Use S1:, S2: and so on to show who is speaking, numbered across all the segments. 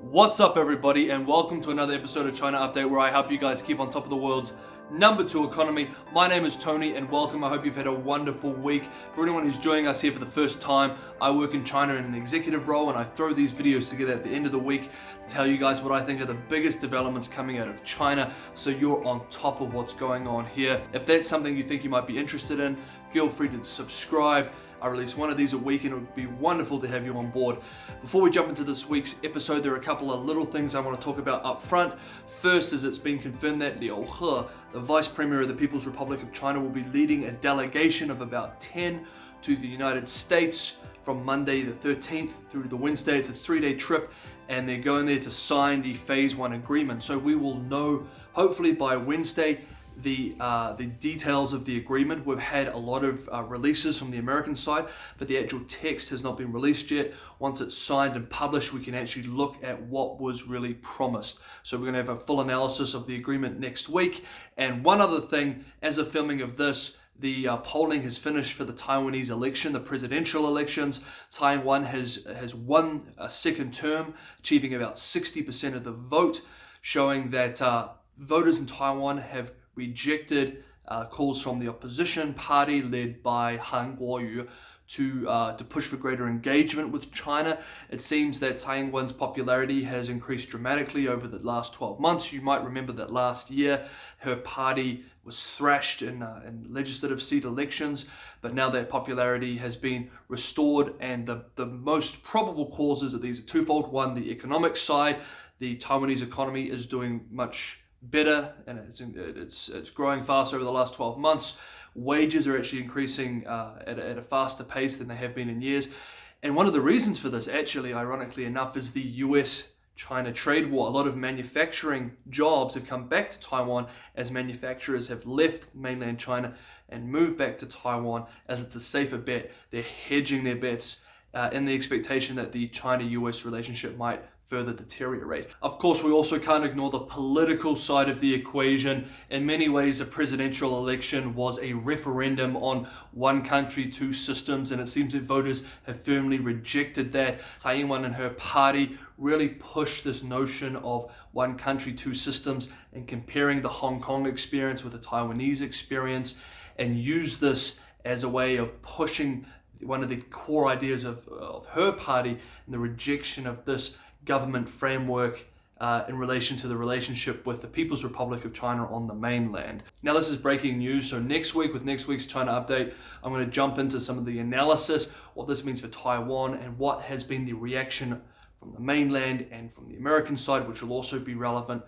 S1: What's up, everybody, and welcome to another episode of China Update, where I help you guys keep on top of the world's #2 economy. My name is Tony, and welcome. I hope you've had a wonderful week. For anyone who's joining us here for the first time, I work in China in an executive role, and I throw these videos together at the end of the week to tell you guys what I think are the biggest developments coming out of China, so you're on top of what's going on here. If that's something you think you might be interested in, feel free to subscribe. I release one of these a week, and it would be wonderful to have you on board. Before we jump into this week's episode, there are a couple of little things I want to talk about up front. First is it's been confirmed that Liu He, the Vice Premier of the People's Republic of China, will be leading a delegation of about 10 to the United States from Monday the 13th through to the Wednesday. It's a 3-day trip, and they're going there to sign the Phase 1 agreement. So we will know, hopefully by Wednesday, the details of the agreement. We've had a lot of releases from the American side, but the actual text has not been released yet. Once it's signed and published, we can actually look at what was really promised. So we're going to have a full analysis of the agreement next week. And one other thing, as of filming of this, the polling has finished for the Taiwanese election, the presidential elections. Taiwan has won a second term, achieving about 60% of the vote, showing that voters in Taiwan have rejected calls from the opposition party led by Han Kuo-yu to push for greater engagement with China. It seems that Tsai Ing-wen's popularity has increased dramatically over the last 12 months. You might remember that last year her party was thrashed in legislative seat elections, but now that popularity has been restored, and the most probable causes of these are twofold. One, the economic side. The Taiwanese economy is doing much better, and it's growing faster over the last 12 months. Wages are actually increasing at a faster pace than they have been in years. And one of the reasons for this, actually, ironically enough, is the US-China trade war. A lot of manufacturing jobs have come back to Taiwan as manufacturers have left mainland China and moved back to Taiwan as it's a safer bet. They're hedging their bets in the expectation that the China-US relationship might further deteriorate. Of course, we also can't ignore the political side of the equation. In many ways, the presidential election was a referendum on one country, two systems, and it seems that voters have firmly rejected that. Tsai Ing-wen and her party really pushed this notion of one country, two systems, and comparing the Hong Kong experience with the Taiwanese experience, and used this as a way of pushing one of the core ideas of her party and the rejection of this government framework in relation to the relationship with the People's Republic of China on the mainland. Now, this is breaking news, so next week with next week's China Update, I'm going to jump into some of the analysis, what this means for Taiwan, and what has been the reaction from the mainland and from the American side, which will also be relevant.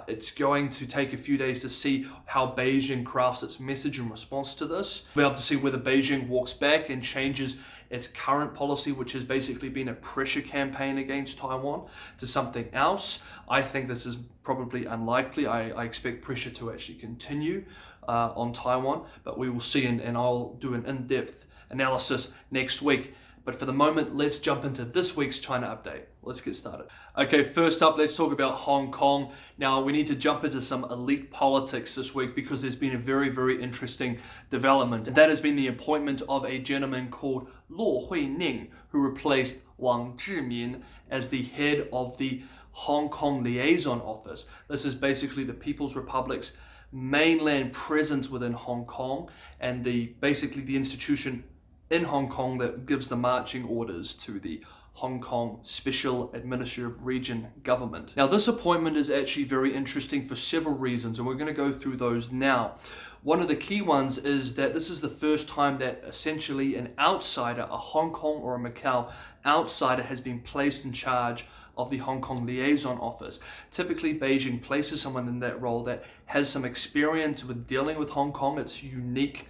S1: It's going to take a few days to see how Beijing crafts its message in response to this. We'll be able to see whether Beijing walks back and changes its current policy, which has basically been a pressure campaign against Taiwan, to something else. I think this is probably unlikely. I expect pressure to actually continue on Taiwan, but we will see, and I'll do an in-depth analysis next week. But for the moment, let's jump into this week's China Update. Let's get started. Okay, first up, let's talk about Hong Kong. Now, we need to jump into some elite politics this week because there's been a very, very interesting development. And that has been the appointment of a gentleman called Luo Huining, who replaced Wang Zhimin as the head of the Hong Kong Liaison Office. This is basically the People's Republic's mainland presence within Hong Kong, and basically the institution in Hong Kong that gives the marching orders to the Hong Kong Special Administrative Region government. Now, this appointment is actually very interesting for several reasons, and we're going to go through those now. One of the key ones is that this is the first time that essentially an outsider, a Hong Kong or a Macau outsider, has been placed in charge of the Hong Kong Liaison Office. Typically, Beijing places someone in that role that has some experience with dealing with Hong Kong, its unique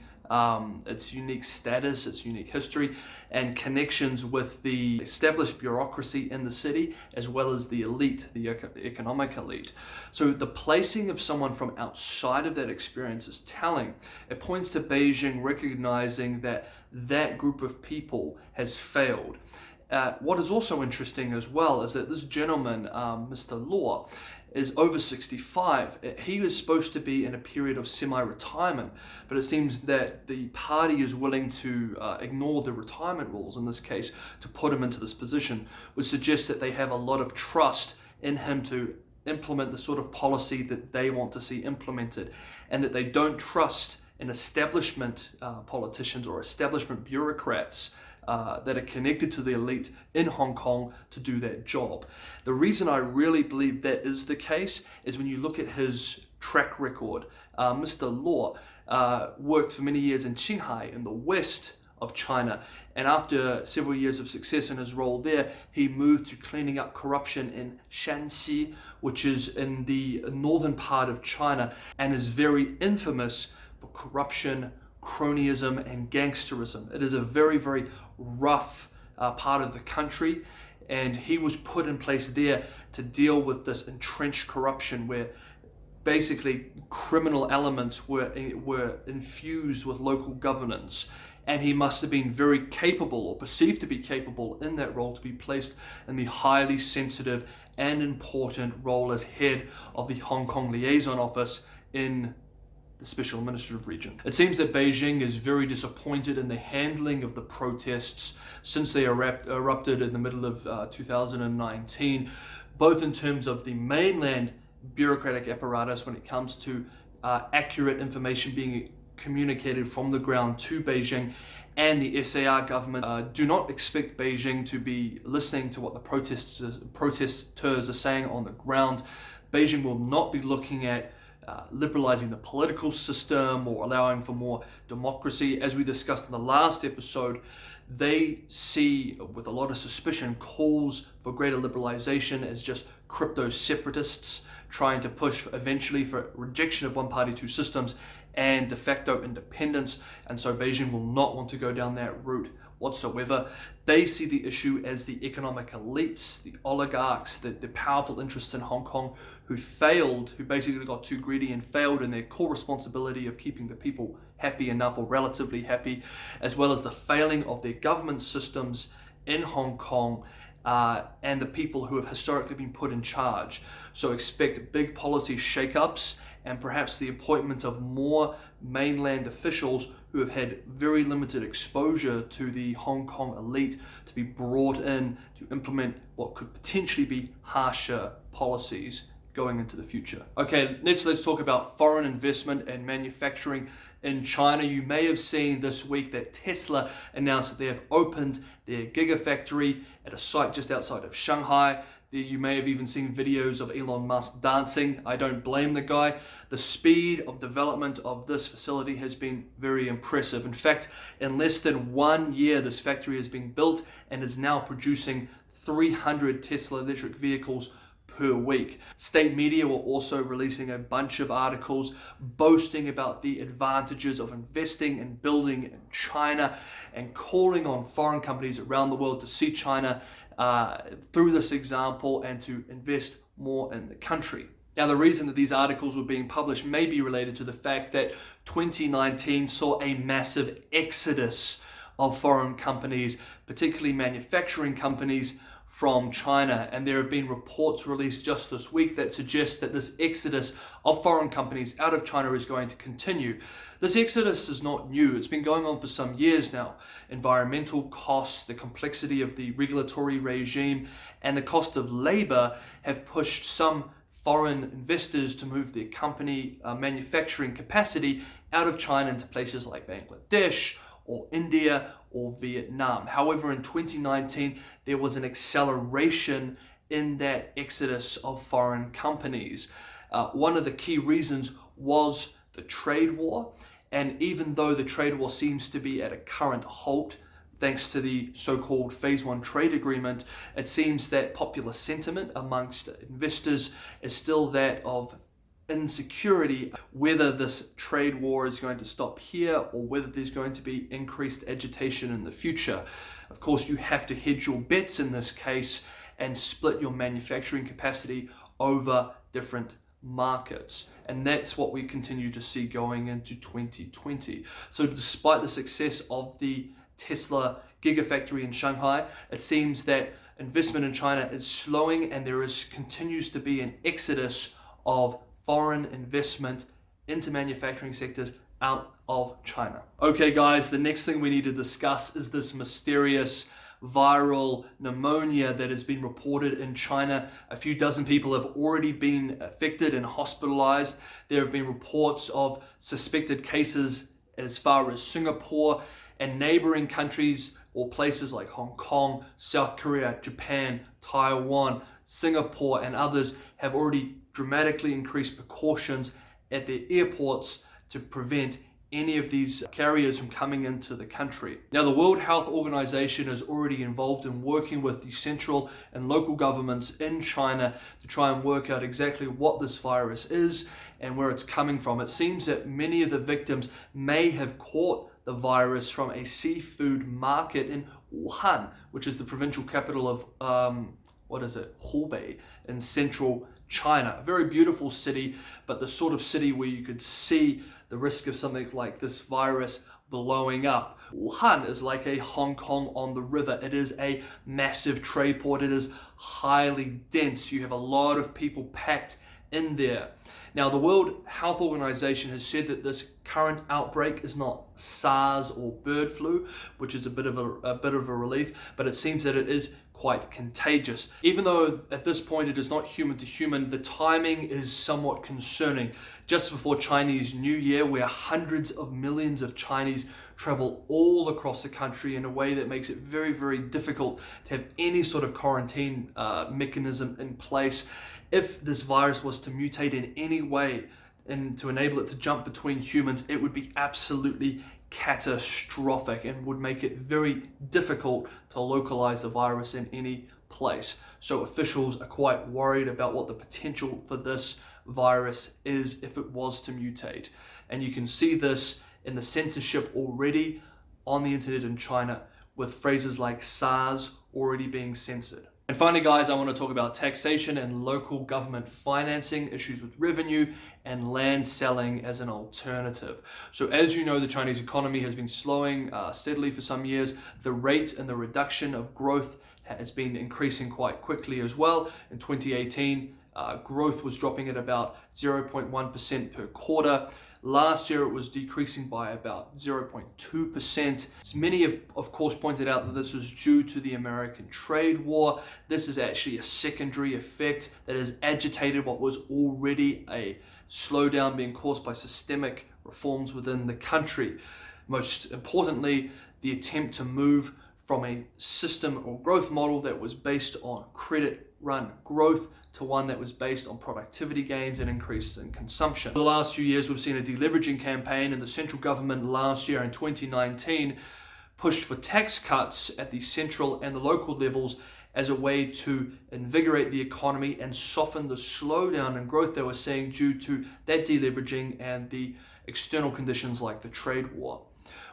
S1: status, its unique history, and connections with the established bureaucracy in the city, as well as the elite, the economic elite. So the placing of someone from outside of that experience is telling. It points to Beijing recognizing that that group of people has failed. What is also interesting as well is that this gentleman, Mr. Luo, is over 65. He was supposed to be in a period of semi-retirement, but it seems that the party is willing to ignore the retirement rules in this case to put him into this position, which suggests that they have a lot of trust in him to implement the sort of policy that they want to see implemented, and that they don't trust in establishment politicians or establishment bureaucrats that are connected to the elite in Hong Kong to do that job. The reason I really believe that is the case is when you look at his track record. Mr. Law worked for many years in Shanghai in the west of China, and after several years of success in his role there, he moved to cleaning up corruption in Shanxi, which is in the northern part of China and is very infamous for corruption, cronyism, and gangsterism. It is a very, very rough part of the country, and he was put in place there to deal with this entrenched corruption where basically criminal elements were infused with local governance. And he must have been very capable, or perceived to be capable in that role, to be placed in the highly sensitive and important role as head of the Hong Kong Liaison Office in the Special Administrative Region. It seems that Beijing is very disappointed in the handling of the protests since they erupted in the middle of 2019, both in terms of the mainland bureaucratic apparatus when it comes to accurate information being communicated from the ground to Beijing, and the SAR government do not expect Beijing to be listening to what the protesters are saying on the ground. Beijing will not be looking at liberalizing the political system or allowing for more democracy. As we discussed in the last episode, they see with a lot of suspicion calls for greater liberalization as just crypto separatists trying to push eventually for rejection of one party, two systems and de facto independence. And so Beijing will not want to go down that route whatsoever. They see the issue as the economic elites, the oligarchs, the powerful interests in Hong Kong who basically got too greedy and failed in their core responsibility of keeping the people happy enough or relatively happy, as well as the failing of their government systems in Hong Kong and the people who have historically been put in charge. So expect big policy shakeups and perhaps the appointment of more mainland officials who have had very limited exposure to the Hong Kong elite to be brought in to implement what could potentially be harsher policies going into the future. Okay, let's talk about foreign investment and manufacturing in China. You may have seen this week that Tesla announced that they have opened their gigafactory at a site just outside of Shanghai. You may have even seen videos of Elon Musk dancing. I don't blame the guy. The speed of development of this facility has been very impressive. In fact, in less than 1 year, this factory has been built and is now producing 300 Tesla electric vehicles per week. State media were also releasing a bunch of articles boasting about the advantages of investing and building in China and calling on foreign companies around the world to see China through this example and to invest more in the country. Now, the reason that these articles were being published may be related to the fact that 2019 saw a massive exodus of foreign companies, particularly manufacturing companies, from China, and there have been reports released just this week that suggest that this exodus of foreign companies out of China is going to continue. This exodus is not new. It's been going on for some years now. Environmental costs, the complexity of the regulatory regime, and the cost of labor have pushed some foreign investors to move their company manufacturing capacity out of China into places like Bangladesh or India or Vietnam. However, in 2019, there was an acceleration in that exodus of foreign companies. One of the key reasons was the trade war. And even though the trade war seems to be at a current halt, thanks to the so-called Phase 1 trade agreement, it seems that popular sentiment amongst investors is still that of insecurity whether this trade war is going to stop here or whether there's going to be increased agitation in the future. Of course, you have to hedge your bets in this case and split your manufacturing capacity over different markets. And that's what we continue to see going into 2020. So despite the success of the Tesla gigafactory in Shanghai, it seems that investment in China is slowing, and continues to be an exodus of foreign investment into manufacturing sectors out of China. Okay guys, the next thing we need to discuss is this mysterious viral pneumonia that has been reported in China. A few dozen people have already been affected and hospitalized. There have been reports of suspected cases as far as Singapore, and neighboring countries or places like Hong Kong, South Korea, Japan, Taiwan, Singapore, and others have already dramatically increased precautions at their airports to prevent any of these carriers from coming into the country. Now, the World Health Organization is already involved in working with the central and local governments in China to try and work out exactly what this virus is and where it's coming from. It seems that many of the victims may have caught the virus from a seafood market in Wuhan, which is the provincial capital of Hubei in central China. A very beautiful city, but the sort of city where you could see the risk of something like this virus blowing up. Wuhan is like a Hong Kong on the river. It is a massive trade port. It is highly dense. You have a lot of people packed in there. Now, the World Health Organization has said that this current outbreak is not SARS or bird flu, which is a bit of a relief, but it seems that it is quite contagious. Even though at this point it is not human to human, the timing is somewhat concerning. Just before Chinese New Year, where hundreds of millions of Chinese travel all across the country in a way that makes it very, very difficult to have any sort of quarantine mechanism in place. If this virus was to mutate in any way and to enable it to jump between humans, it would be absolutely catastrophic and would make it very difficult to localize the virus in any place. So officials are quite worried about what the potential for this virus is if it was to mutate. And you can see this in the censorship already on the internet in China, with phrases like SARS already being censored. And finally, guys, I want to talk about taxation and local government financing, issues with revenue and land selling as an alternative. So as you know, the Chinese economy has been slowing steadily for some years. The rate and the reduction of growth has been increasing quite quickly as well. In 2018, growth was dropping at about 0.1% per quarter. Last year, it was decreasing by about 0.2%. So many have, of course, pointed out that this is due to the American trade war. This is actually a secondary effect that has agitated what was already a slowdown being caused by systemic reforms within the country. Most importantly, the attempt to move from a system or growth model that was based on credit-run growth to one that was based on productivity gains and increase in consumption. For the last few years, we've seen a deleveraging campaign, and the central government last year in 2019 pushed for tax cuts at the central and the local levels as a way to invigorate the economy and soften the slowdown in growth they were seeing due to that deleveraging and the external conditions like the trade war.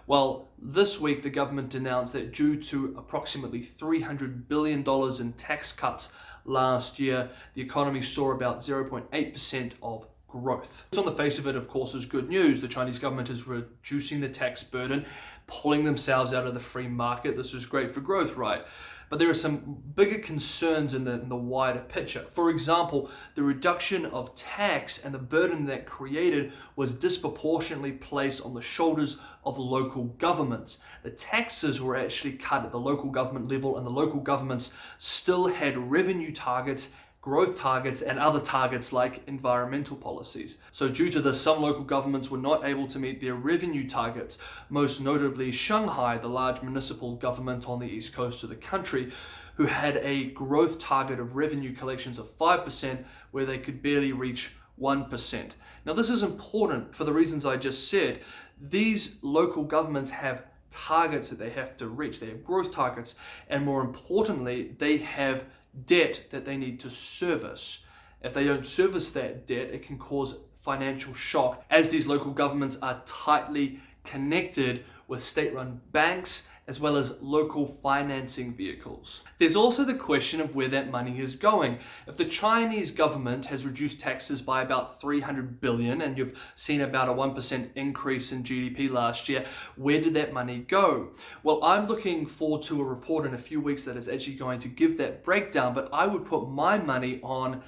S1: Well, this week the government announced that due to approximately $300 billion in tax cuts last year, the economy saw about 0.8% of growth. This on the face of it, of course, is good news. The Chinese government is reducing the tax burden, pulling themselves out of the free market. This is great for growth, right? But there are some bigger concerns in the wider picture. For example, the reduction of tax and the burden that created was disproportionately placed on the shoulders of local governments. The taxes were actually cut at the local government level, and the local governments still had revenue targets, growth targets, and other targets like environmental policies. So due to this, some local governments were not able to meet their revenue targets, most notably Shanghai, the large municipal government on the east coast of the country, who had a growth target of revenue collections of 5%, where they could barely reach 1%. Now, this is important for the reasons I just said. These local governments have targets that they have to reach. They have growth targets, and more importantly, they have debt that they need to service. If they don't service that debt, it can cause financial shock, as these local governments are tightly connected with state-run banks as well as local financing vehicles. There's also the question of where that money is going. If the Chinese government has reduced taxes by about 300 billion and you've seen about a 1% increase in GDP last year, where did that money go? Well, I'm looking forward to a report in a few weeks that is actually going to give that breakdown, but I would put my money on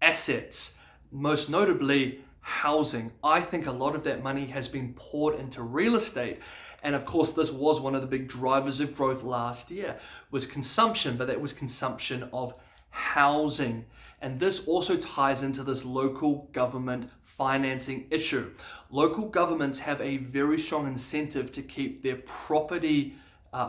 S1: assets, most notably housing. I think a lot of that money has been poured into real estate. And of course, this was one of the big drivers of growth last year, was consumption, but that was consumption of housing. And this also ties into this local government financing issue. Local governments have a very strong incentive to keep their property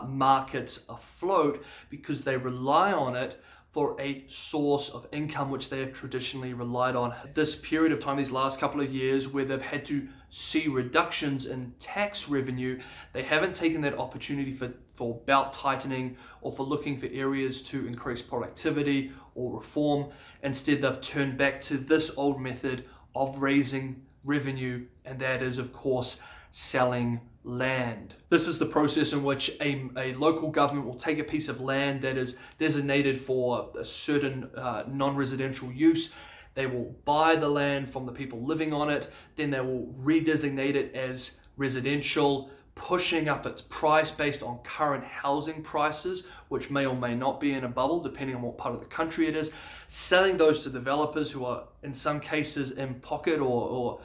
S1: markets afloat because they rely on it for a source of income which they have traditionally relied on. This period of time, these last couple of years, where they've had to see reductions in tax revenue, they haven't taken that opportunity for belt tightening or for looking for areas to increase productivity or reform. Instead, they've turned back to this old method of raising revenue, and that is, of course, selling land. This is the process in which a local government will take a piece of land that is designated for a certain non-residential use. They will buy the land from the people living on it, then they will redesignate it as residential, pushing up its price based on current housing prices, which may or may not be in a bubble depending on what part of the country it is, selling those to developers who are in some cases in pocket or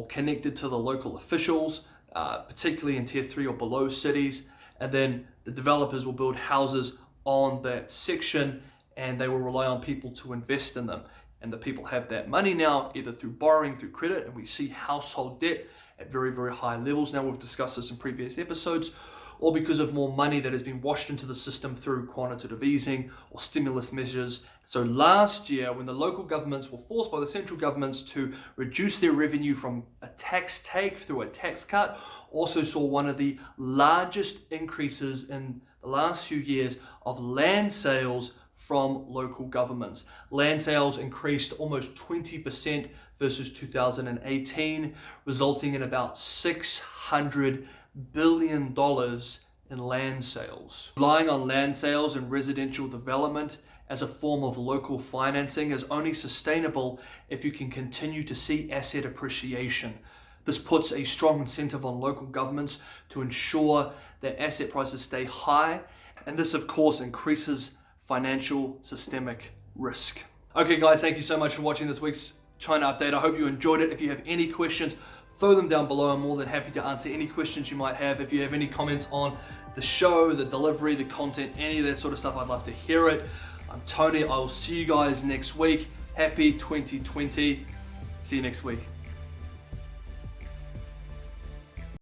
S1: connected to the local officials, particularly in tier 3 or below cities. And then the developers will build houses on that section and they will rely on people to invest in them. And the people have that money now, either through borrowing, through credit, and we see household debt at very, very high levels. Now, we've discussed this in previous episodes, or because of more money that has been washed into the system through quantitative easing or stimulus measures. So last year, when the local governments were forced by the central governments to reduce their revenue from a tax take through a tax cut, also saw one of the largest increases in the last few years of land sales from local governments. Land sales increased almost 20% versus 2018, resulting in about $600 billion in land sales. Relying on land sales and residential development as a form of local financing is only sustainable if you can continue to see asset appreciation. This puts a strong incentive on local governments to ensure that asset prices stay high, and this of course increases financial systemic risk. Okay guys, thank you so much for watching this week's China update. I hope you enjoyed it. If you have any questions, throw them down below. I'm more than happy to answer any questions you might have. If you have any comments on the show, the delivery, the content, any of that sort of stuff, I'd love to hear it. I'm Tony. I will see you guys next week. Happy 2020. See you next week.